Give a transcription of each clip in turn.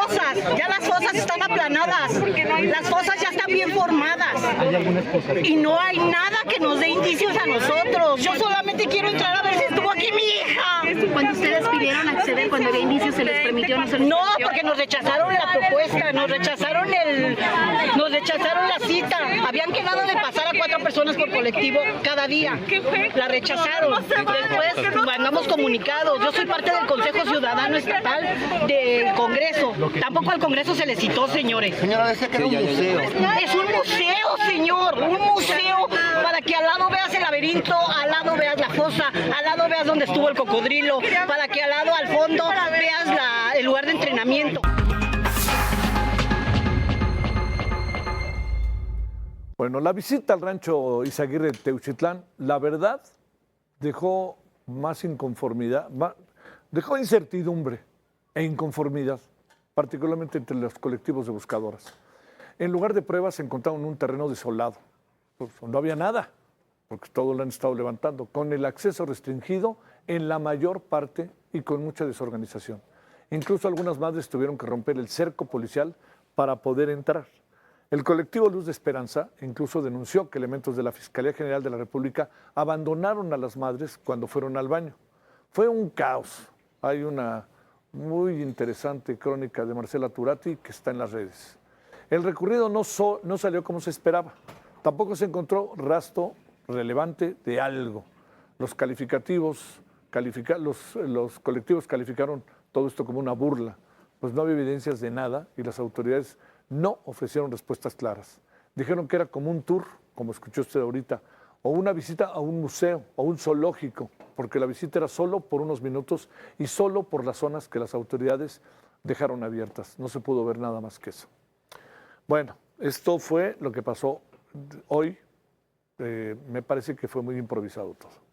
fosas están aplanadas, las fosas ya están bien formadas y no hay nada que nos dé indicios a nosotros. Yo solamente quiero entrar a ver si estuvo aquí mi hija. Cuando ustedes pidieron acceder, cuando había indicios, ¿se les permitió o no se les No, permitió? porque nos rechazaron la propuesta, nos rechazaron la cita. Habían quedado de pasar a 4 personas por colectivo cada día. La rechazaron. Después mandamos comunicados. Yo soy parte del Consejo Ciudadano Estatal del Congreso. Tampoco al Congreso se le citó, señores. Señora, decía que era un museo. Es un museo, señor, un museo para que al lado veas el laberinto, al lado veas la fosa, al lado veas donde estuvo el cocodrilo, para que al lado, al fondo, veas el lugar de entrenamiento. Bueno, la visita al rancho Izaguirre de Teuchitlán, la verdad, dejó más inconformidad, dejó incertidumbre e inconformidad, particularmente entre los colectivos de buscadoras. En lugar de pruebas se encontraron un terreno desolado, pues no había nada, porque todo lo han estado levantando, con el acceso restringido en la mayor parte y con mucha desorganización. Incluso algunas madres tuvieron que romper el cerco policial para poder entrar. El colectivo Luz de Esperanza incluso denunció que elementos de la Fiscalía General de la República abandonaron a las madres cuando fueron al baño. Fue un caos. Hay una muy interesante crónica de Marcela Turati que está en las redes. El recurrido no salió como se esperaba. Tampoco se encontró rastro relevante de algo. Los los colectivos calificaron todo esto como una burla, pues no había evidencias de nada y las autoridades no ofrecieron respuestas claras. Dijeron que era como un tour, como escuchó usted ahorita, o una visita a un museo o un zoológico, porque la visita era solo por unos minutos y solo por las zonas que las autoridades dejaron abiertas. No se pudo ver nada más que eso. Bueno, esto fue lo que pasó hoy. Me parece que fue muy improvisado todo.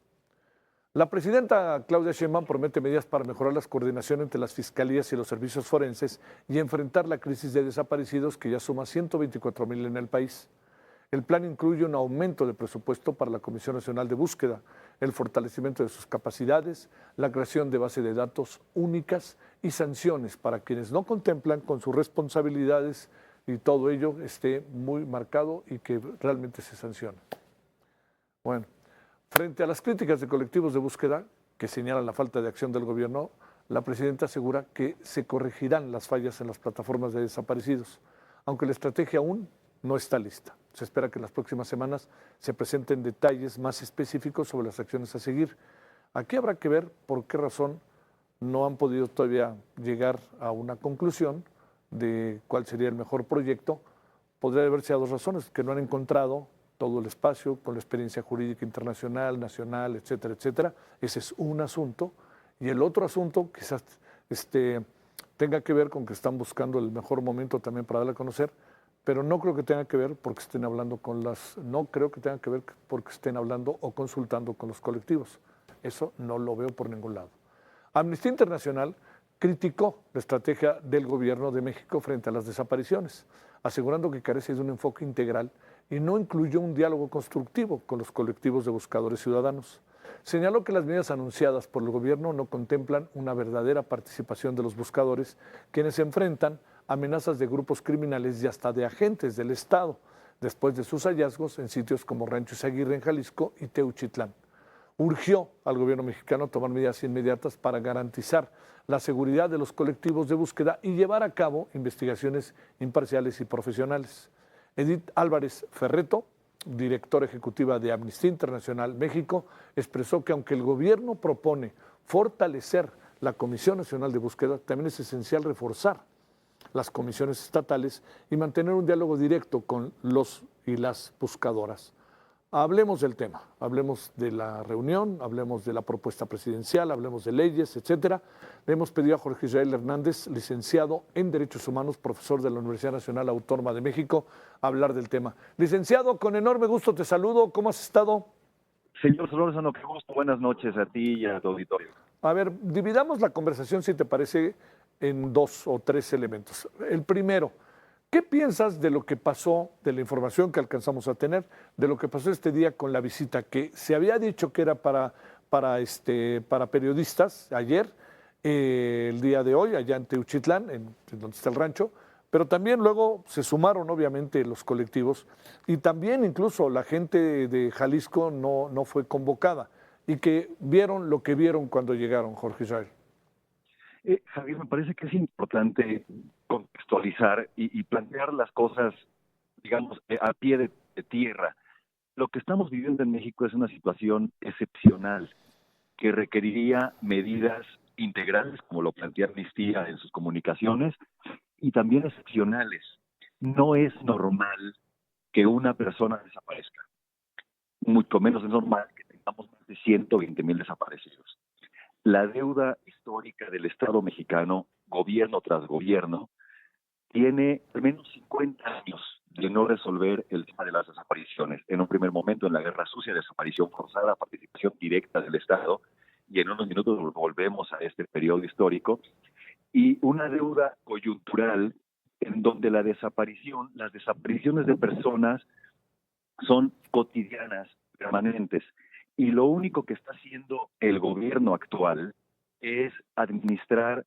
La presidenta Claudia Sheinbaum promete medidas para mejorar la coordinación entre las fiscalías y los servicios forenses y enfrentar la crisis de desaparecidos que ya suma 124,000 en el país. El plan incluye un aumento de presupuesto para la Comisión Nacional de Búsqueda, el fortalecimiento de sus capacidades, la creación de bases de datos únicas y sanciones para quienes no contemplan con sus responsabilidades y todo ello esté muy marcado y que realmente se sancione. Bueno. Frente a las críticas de colectivos de búsqueda que señalan la falta de acción del gobierno, la presidenta asegura que se corregirán las fallas en las plataformas de desaparecidos, aunque la estrategia aún no está lista. Se espera que en las próximas semanas se presenten detalles más específicos sobre las acciones a seguir. Aquí habrá que ver por qué razón no han podido todavía llegar a una conclusión de cuál sería el mejor proyecto. Podría deberse a 2 razones, que no han encontrado todo el espacio, con la experiencia jurídica internacional, nacional, etcétera, etcétera. Ese es un asunto. Y el otro asunto quizás tenga que ver con que están buscando el mejor momento también para darle a conocer, pero no creo que tenga que ver porque estén hablando no creo que tenga que ver porque estén hablando o consultando con los colectivos. Eso no lo veo por ningún lado. Amnistía Internacional criticó la estrategia del gobierno de México frente a las desapariciones, asegurando que carece de un enfoque integral y no incluyó un diálogo constructivo con los colectivos de buscadores ciudadanos. Señaló que las medidas anunciadas por el gobierno no contemplan una verdadera participación de los buscadores, quienes se enfrentan a amenazas de grupos criminales y hasta de agentes del Estado, después de sus hallazgos en sitios como Rancho Izaguirre en Jalisco y Teuchitlán. Urgió al gobierno mexicano a tomar medidas inmediatas para garantizar la seguridad de los colectivos de búsqueda y llevar a cabo investigaciones imparciales y profesionales. Edith Álvarez Ferreto, directora ejecutiva de Amnistía Internacional México, expresó que aunque el gobierno propone fortalecer la Comisión Nacional de Búsqueda, también es esencial reforzar las comisiones estatales y mantener un diálogo directo con los y las buscadoras. Hablemos del tema, hablemos de la reunión, hablemos de la propuesta presidencial, hablemos de leyes, etcétera. Le hemos pedido a Jorge Israel Hernández, licenciado en Derechos Humanos, profesor de la Universidad Nacional Autónoma de México, hablar del tema. Licenciado, con enorme gusto te saludo. ¿Cómo has estado? Señor Solórzano, qué gusto. Buenas noches a ti y a tu auditorio. A ver, dividamos la conversación, si te parece, en 2 o 3 elementos. El primero, ¿qué piensas de lo que pasó, de la información que alcanzamos a tener, de lo que pasó este día con la visita que se había dicho que era para periodistas ayer el día de hoy, allá en Teuchitlán, en donde está el rancho, pero también luego se sumaron obviamente los colectivos y también incluso la gente de Jalisco no fue convocada y que vieron lo que vieron cuando llegaron, Jorge Israel. Javier, me parece que es importante contextualizar y plantear las cosas, digamos, a pie de tierra. Lo que estamos viviendo en México es una situación excepcional que requeriría medidas integrales, como lo plantea Amnistía en sus comunicaciones, y también excepcionales. No es normal que una persona desaparezca. Mucho menos es normal que tengamos más de 120,000 desaparecidos. La deuda histórica del Estado mexicano, gobierno tras gobierno, tiene al menos 50 años de no resolver el tema de las desapariciones. En un primer momento, en la Guerra Sucia, desaparición forzada, participación directa del Estado, y en unos minutos volvemos a este periodo histórico, y una deuda coyuntural en donde las desapariciones de personas son cotidianas, permanentes, y lo único que está haciendo el gobierno actual es administrar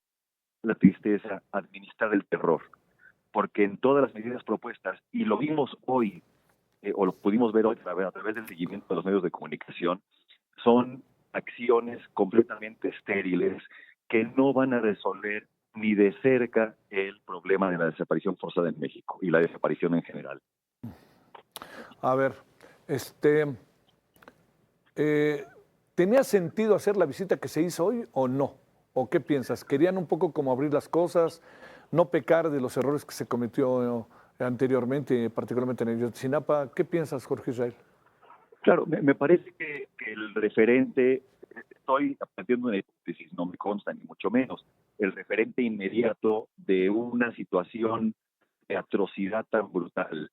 la tristeza, administrar el terror, porque en todas las medidas propuestas, y lo vimos hoy, o lo pudimos ver hoy a través del seguimiento de los medios de comunicación, son acciones completamente estériles que no van a resolver ni de cerca el problema de la desaparición forzada en México y la desaparición en general. A ver, ¿tenía sentido hacer la visita que se hizo hoy o no? ¿O qué piensas? ¿Querían un poco como abrir las cosas, no pecar de los errores que se cometió anteriormente, particularmente en Ayotzinapa? ¿Qué piensas, Jorge Israel? Claro, me parece que el referente, estoy planteando una hipótesis, no me consta ni mucho menos, el referente inmediato de una situación de atrocidad tan brutal,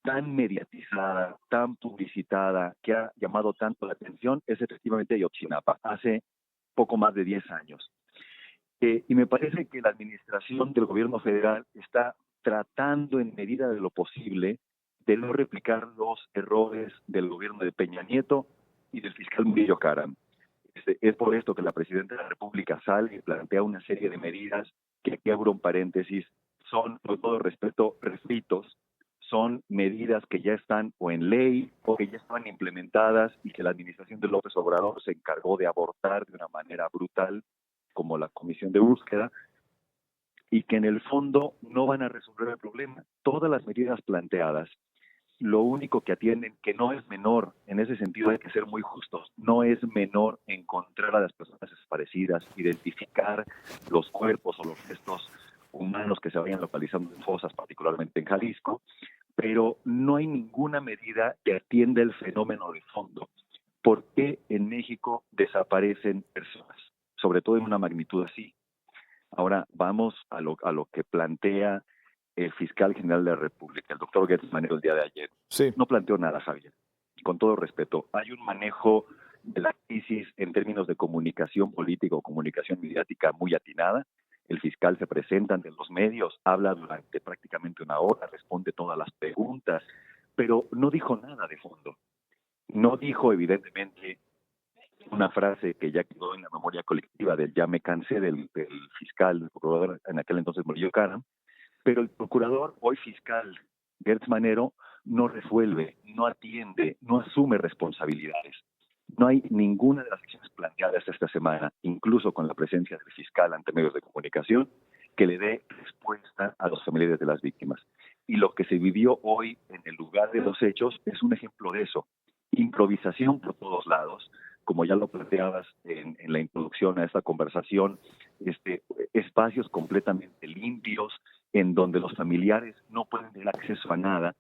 tan mediatizada, tan publicitada, que ha llamado tanto la atención, es efectivamente Ayotzinapa, hace poco más de 10 años. Y me parece que la administración del gobierno federal está tratando en medida de lo posible de no replicar los errores del gobierno de Peña Nieto y del fiscal Murillo Karam. Es por esto que la presidenta de la República sale y plantea una serie de medidas que, aquí abro un paréntesis, son, con todo respeto, refritos, son medidas que ya están o en ley o que ya estaban implementadas y que la administración de López Obrador se encargó de abortar de una manera brutal, como la comisión de búsqueda, y que en el fondo no van a resolver el problema. Todas las medidas planteadas, lo único que atienden, que no es menor, en ese sentido hay que ser muy justos, no es menor encontrar a las personas desaparecidas, identificar los cuerpos o los restos humanos que se vayan localizando en fosas, particularmente en Jalisco, pero no hay ninguna medida que atienda el fenómeno de fondo. ¿Por qué en México desaparecen personas? Sobre todo en una magnitud así. Ahora vamos a lo que plantea el fiscal general de la República, el doctor Gertz Manero, el día de ayer. Sí. No planteó nada, Javier. Con todo respeto, hay un manejo de la crisis en términos de comunicación política o comunicación mediática muy atinada. El fiscal se presenta ante los medios, habla durante prácticamente una hora, responde todas las preguntas, pero no dijo nada de fondo. No dijo, evidentemente, una frase que ya quedó en la memoria colectiva del ya me cansé del fiscal, del procurador en aquel entonces Murillo Karam, pero el procurador, hoy fiscal, Gertz Manero, no resuelve, no atiende, no asume responsabilidades. No hay ninguna de las acciones planteadas esta semana, incluso con la presencia del fiscal ante medios de comunicación, que le dé respuesta a los familiares de las víctimas. Y lo que se vivió hoy en el lugar de los hechos es un ejemplo de eso. Improvisación por todos lados, como ya lo planteabas en la introducción a esta conversación, espacios completamente limpios, en donde los familiares no pueden tener acceso a nada.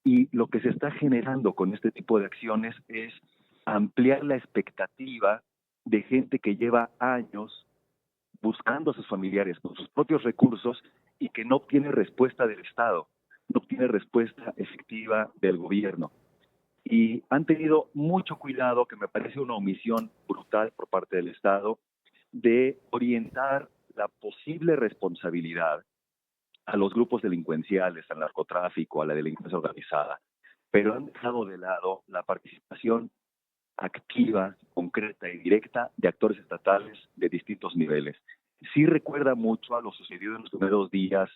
Y lo que se está generando con este tipo de acciones es ampliar la expectativa de gente que lleva años buscando a sus familiares con sus propios recursos y que no obtiene respuesta del Estado, no obtiene respuesta efectiva del gobierno. Y han tenido mucho cuidado, que me parece una omisión brutal por parte del Estado, de orientar la posible responsabilidad a los grupos delincuenciales, al narcotráfico, a la delincuencia organizada, pero han dejado de lado la participación activa, concreta y directa de actores estatales de distintos niveles. Sí recuerda mucho a lo sucedido en los primeros días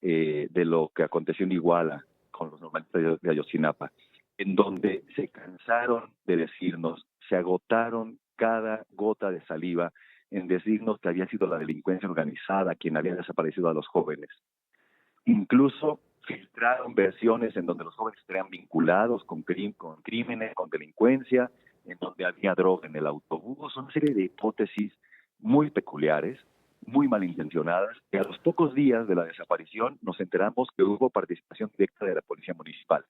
de lo que aconteció en Iguala con los normalistas de Ayotzinapa, en donde se cansaron de decirnos, se agotaron cada gota de saliva en decirnos que había sido la delincuencia organizada quien había desaparecido a los jóvenes. Incluso filtraron versiones en donde los jóvenes estarían vinculados con crímenes, con delincuencia, en donde había droga en el autobús, una serie de hipótesis muy peculiares, muy malintencionadas, y a los pocos días de la desaparición nos enteramos que hubo participación directa de la Policía Municipal.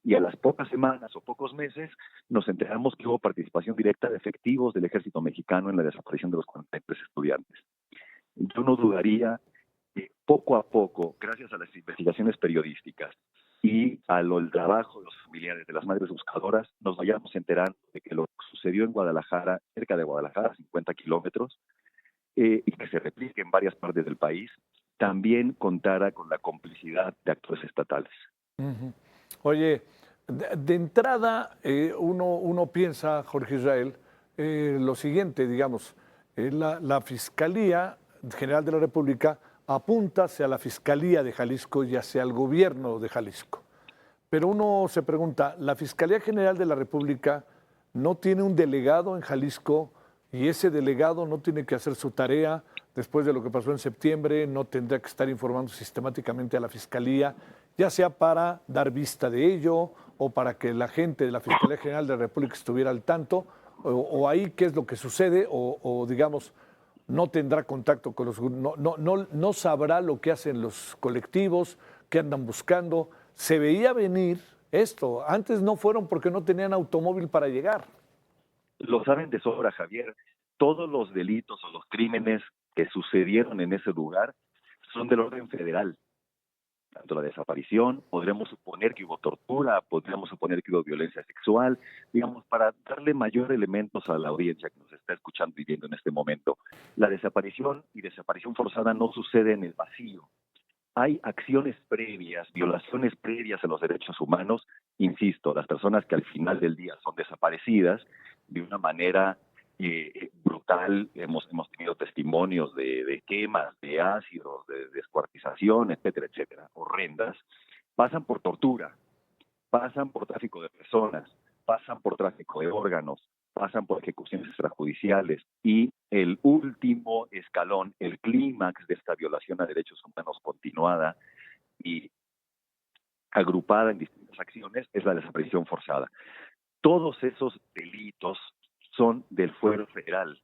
Y a las pocas semanas o pocos meses nos enteramos que hubo participación directa de efectivos del Ejército Mexicano en la desaparición de los 43 estudiantes. Yo no dudaría que poco a poco, gracias a las investigaciones periodísticas y al trabajo de los familiares de las madres buscadoras, nos vayamos enterando de que lo que sucedió en Guadalajara, cerca de Guadalajara, 50 kilómetros, y que se replique en varias partes del país, también contara con la complicidad de actores estatales. Uh-huh. Oye, de entrada uno piensa, Jorge Israel, lo siguiente, digamos, la Fiscalía General de la República apunta hacia la Fiscalía de Jalisco y hacia el gobierno de Jalisco. Pero uno se pregunta, ¿la Fiscalía General de la República no tiene un delegado en Jalisco y ese delegado no tiene que hacer su tarea después de lo que pasó en septiembre? ¿No tendrá que estar informando sistemáticamente a la Fiscalía, ya sea para dar vista de ello o para que la gente de la Fiscalía General de la República estuviera al tanto? ¿O ahí qué es lo que sucede? ¿O digamos, no tendrá contacto con los... No sabrá lo que hacen los colectivos, qué andan buscando? Se veía venir esto. Antes no fueron porque no tenían automóvil para llegar. Lo saben de sobra, Javier. Todos los delitos o los crímenes que sucedieron en ese lugar son del orden federal. Tanto la desaparición, podríamos suponer que hubo tortura, podríamos suponer que hubo violencia sexual, digamos, para darle mayor elementos a la audiencia que nos está escuchando y viendo en este momento. La desaparición y desaparición forzada no sucede en el vacío. Hay acciones previas, violaciones previas a los derechos humanos. Insisto, las personas que al final del día son desaparecidas de una manera brutal, hemos tenido testimonios de quemas, de ácidos, de descuartización, etcétera, etcétera, horrendas, pasan por tortura, pasan por tráfico de personas, pasan por tráfico de órganos, pasan por ejecuciones extrajudiciales y el último escalón, el clímax de esta violación a derechos humanos continuada y agrupada en distintas acciones es la desaparición forzada. Todos esos delitos son del fuero federal.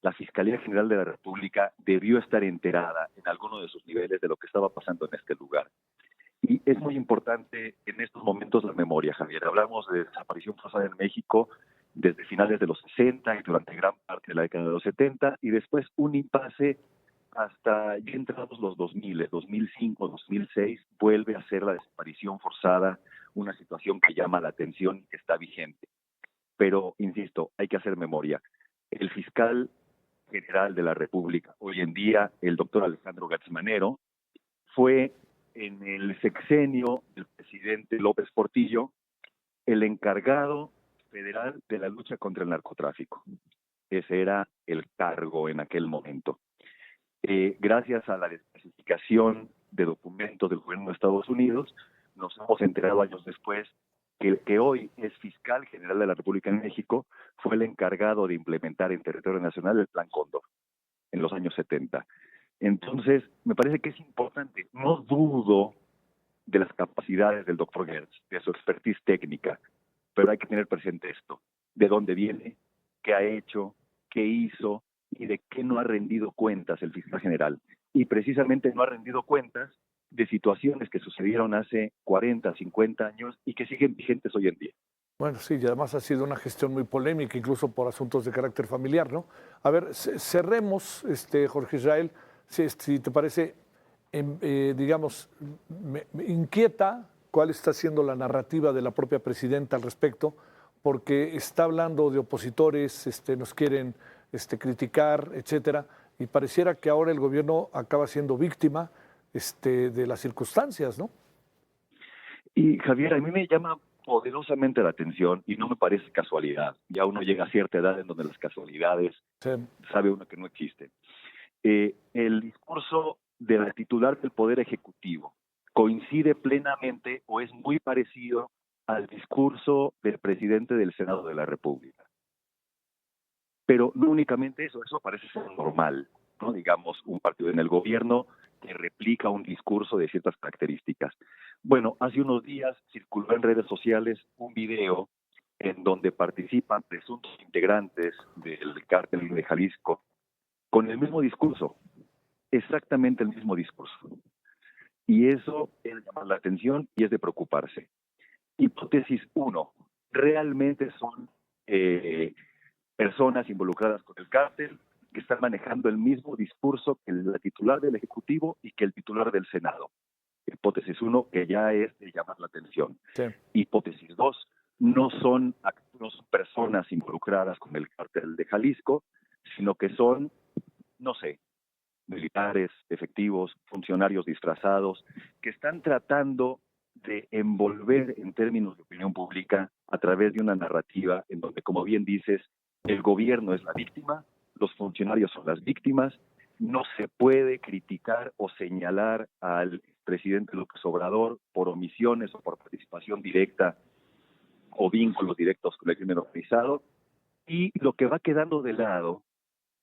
La Fiscalía General de la República debió estar enterada en alguno de sus niveles de lo que estaba pasando en este lugar. Y es muy importante en estos momentos la memoria, Javier. Hablamos de desaparición forzada en México desde finales de los 60 y durante gran parte de la década de los 70, y después un impasse hasta ya entrados los 2000, 2005, 2006, vuelve a ser la desaparición forzada una situación que llama la atención y que está vigente. Pero, insisto, hay que hacer memoria. El fiscal general de la República, hoy en día, el doctor Alejandro Gertz Manero, fue en el sexenio del presidente López Portillo el encargado federal de la lucha contra el narcotráfico. Ese era el cargo en aquel momento. Gracias a la desclasificación de documentos del gobierno de Estados Unidos, nos hemos enterado años después que el que hoy es fiscal general de la República en México fue el encargado de implementar en territorio nacional el Plan Cóndor en los años 70. Entonces, me parece que es importante, no dudo de las capacidades del doctor Gertz, de su expertise técnica, pero hay que tener presente esto, de dónde viene, qué ha hecho, qué hizo y de qué no ha rendido cuentas el fiscal general. Y precisamente no ha rendido cuentas de situaciones que sucedieron hace 40, 50 años y que siguen vigentes hoy en día. Bueno, sí, y además ha sido una gestión muy polémica, incluso por asuntos de carácter familiar, ¿no? A ver, cerremos, Jorge Israel, si te parece, digamos, me inquieta cuál está siendo la narrativa de la propia presidenta al respecto, porque está hablando de opositores, nos quieren criticar, etcétera, y pareciera que ahora el gobierno acaba siendo víctima de las circunstancias, ¿no? Y Javier, a mí me llama poderosamente la atención, y no me parece casualidad. Ya uno llega a cierta edad en donde las casualidades Sí. sabe uno que no existen. El discurso de la titular del Poder Ejecutivo coincide plenamente o es muy parecido al discurso del presidente del Senado de la República. Pero no únicamente eso parece ser normal, ¿no? Digamos, un partido en el gobierno que replica un discurso de ciertas características. Bueno, hace unos días circuló en redes sociales un video en donde participan presuntos integrantes del cártel de Jalisco con el mismo discurso, exactamente el mismo discurso. Y eso es de llamar la atención y es de preocuparse. Hipótesis 1, realmente son personas involucradas con el cártel que están manejando el mismo discurso que la titular del Ejecutivo y que el titular del Senado. Hipótesis 1, que ya es de llamar la atención. Sí. Hipótesis 2, no son personas involucradas con el cártel de Jalisco, sino que son, no sé, militares, efectivos, funcionarios disfrazados, que están tratando de envolver en términos de opinión pública a través de una narrativa en donde, como bien dices, el gobierno es la víctima, los funcionarios son las víctimas, no se puede criticar o señalar al presidente López Obrador por omisiones o por participación directa o vínculos directos con el crimen organizado, y lo que va quedando de lado,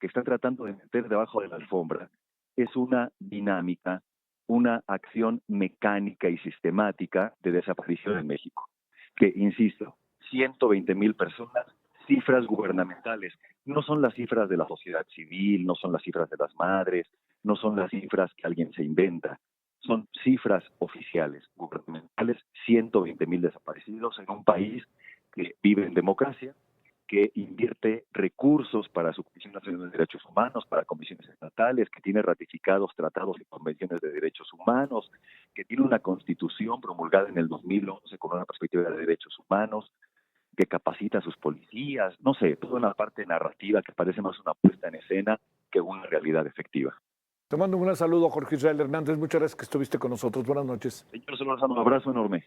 que están tratando de meter debajo de la alfombra, es una dinámica, una acción mecánica y sistemática de desaparición en México. Que, insisto, 120,000 personas, cifras gubernamentales, no son las cifras de la sociedad civil, no son las cifras de las madres, no son las cifras que alguien se inventa, son cifras oficiales, gubernamentales, 120,000 desaparecidos en un país que vive en democracia, que invierte recursos para su Comisión Nacional de Derechos Humanos, para comisiones estatales, que tiene ratificados tratados y convenciones de derechos humanos, que tiene una constitución promulgada en el 2011 con una perspectiva de derechos humanos, que capacita a sus policías, no sé, toda una parte narrativa que parece más una puesta en escena que una realidad efectiva. Te mando un gran saludo, Jorge Israel Hernández. Muchas gracias que estuviste con nosotros. Buenas noches. Señor Solórzano, un abrazo enorme.